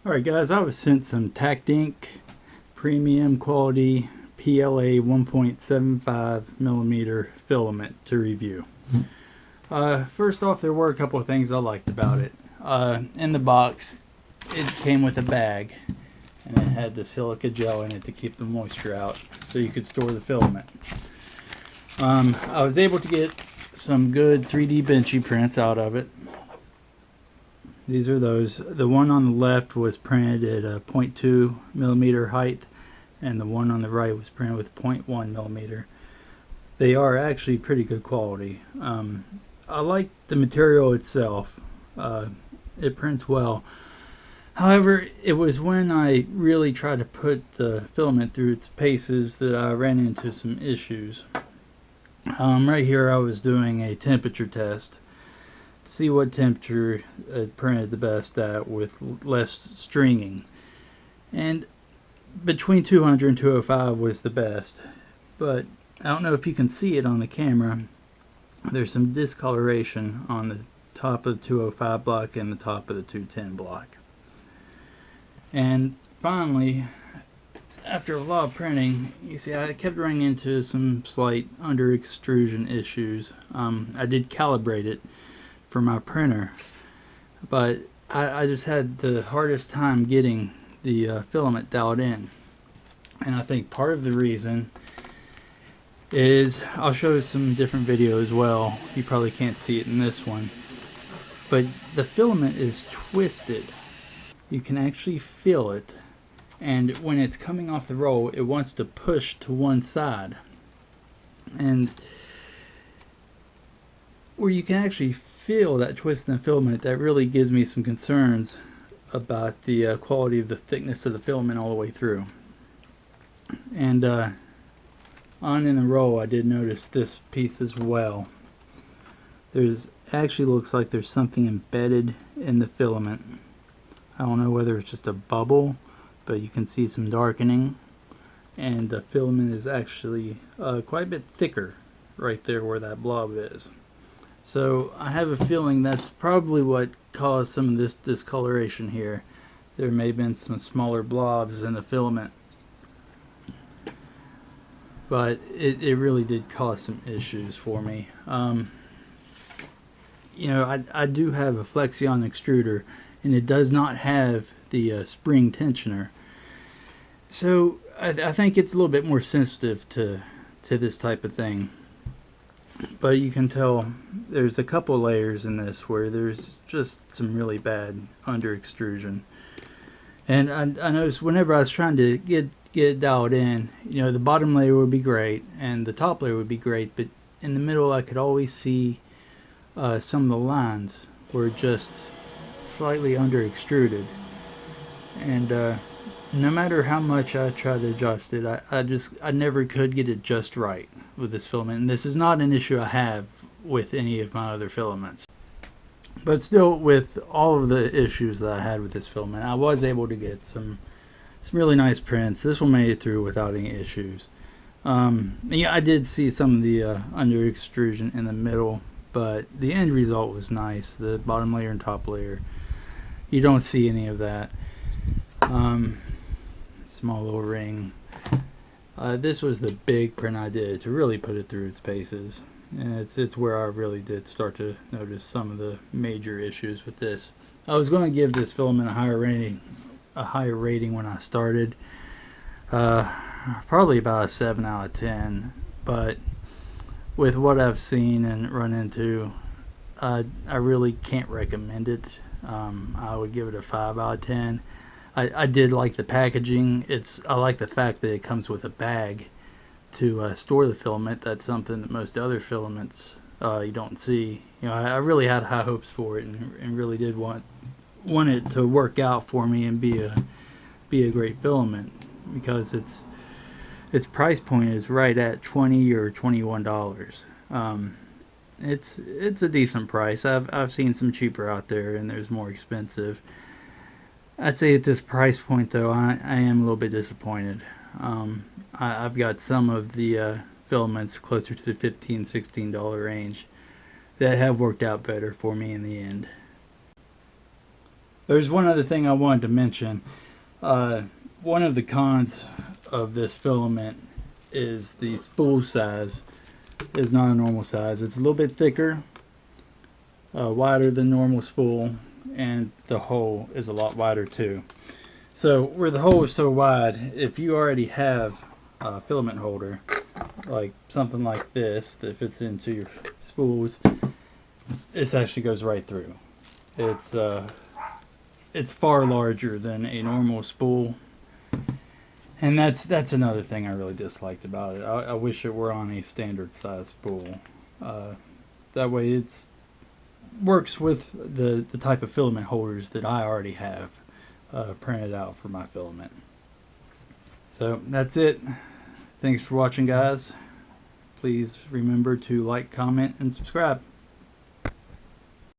Alright guys, I was sent some TactInk premium quality PLA 1.75 millimeter filament to review. First off, there were a couple of things I liked about it. In the box, it came with a bag and it had the silica gel in it to keep the moisture out so you could store the filament. I was able to get some good 3D Vinci prints out of it. These are those. The one on the left was printed at a 0.2 millimeter height, and the one on the right was printed with 0.1 millimeter. They are actually pretty good quality. I like the material itself. It prints well. However, it was when I really tried to put the filament through its paces that I ran into some issues. Right here I was doing a temperature test. See what temperature it printed the best at with less stringing, and between 200 and 205 was the best, but I don't know if you can see it on the camera. There's some discoloration on the top of the 205 block and the top of the 210 block. And finally, after a lot of printing, you see I kept running into some slight under extrusion issues. I did calibrate it for my printer, but I just had the hardest time getting the filament dialed in. And I think part of the reason is, I'll show you some different videos as well, you probably can't see it in this one, but the filament is twisted. You can actually feel it, and when it's coming off the roll it wants to push to one side, and where you can actually feel that twist in the filament, that really gives me some concerns about the quality of the thickness of the filament all the way through. And on in the roll I did notice this piece as well. There's actually looks like there's something embedded in the filament. I don't know whether it's just a bubble, but you can see some darkening, and the filament is actually quite a bit thicker right there where that blob is. So I have a feeling that's probably what caused some of this discoloration here. There may have been some smaller blobs in the filament, but it really did cause some issues for me. You know, I do have a Flexion extruder, and it does not have the spring tensioner, so I think it's a little bit more sensitive to this type of thing. But you can tell there's a couple layers in this where there's just some really bad under extrusion. And I noticed whenever I was trying to get it dialed in, you know, the bottom layer would be great and the top layer would be great, but in the middle I could always see some of the lines were just slightly under extruded. And no matter how much I tried to adjust it, I never could get it just right with this filament. And this is not an issue I have with any of my other filaments, but still, with all of the issues that I had with this filament, I was able to get some really nice prints. This one made it through without any issues. Yeah, I did see some of the under extrusion in the middle, but the end result was nice. The bottom layer and top layer, you don't see any of that. Small little ring. This was the big print I did to really put it through its paces, and it's where I really did start to notice some of the major issues with this. I was going to give this filament a higher rating when I started, probably about a 7 out of 10, but with what I've seen and run into, I really can't recommend it. I would give it a 5 out of 10. I did like the packaging. I like the fact that it comes with a bag to store the filament. That's something that most other filaments you don't see. You know, I really had high hopes for it, and really did want it to work out for me and be a great filament, because its price point is right at $20 or $21. It's a decent price. I've seen some cheaper out there, and there's more expensive. I'd say at this price point, though, I am a little bit disappointed. I've got some of the filaments closer to the $15, $16 range that have worked out better for me in the end. There's one other thing I wanted to mention. One of the cons of this filament is the spool size is not a normal size. It's a little bit thicker, wider than normal spool, and the hole is a lot wider too. So where the hole is so wide, if you already have a filament holder, like something like this that fits into your spools, this actually goes right through. It's far larger than a normal spool, and that's another thing I really disliked about it. I wish it were on a standard size spool. That way it works with the type of filament holders that I already have printed out for my filament. So that's it. Thanks for watching, guys. Please remember to like, comment, and subscribe.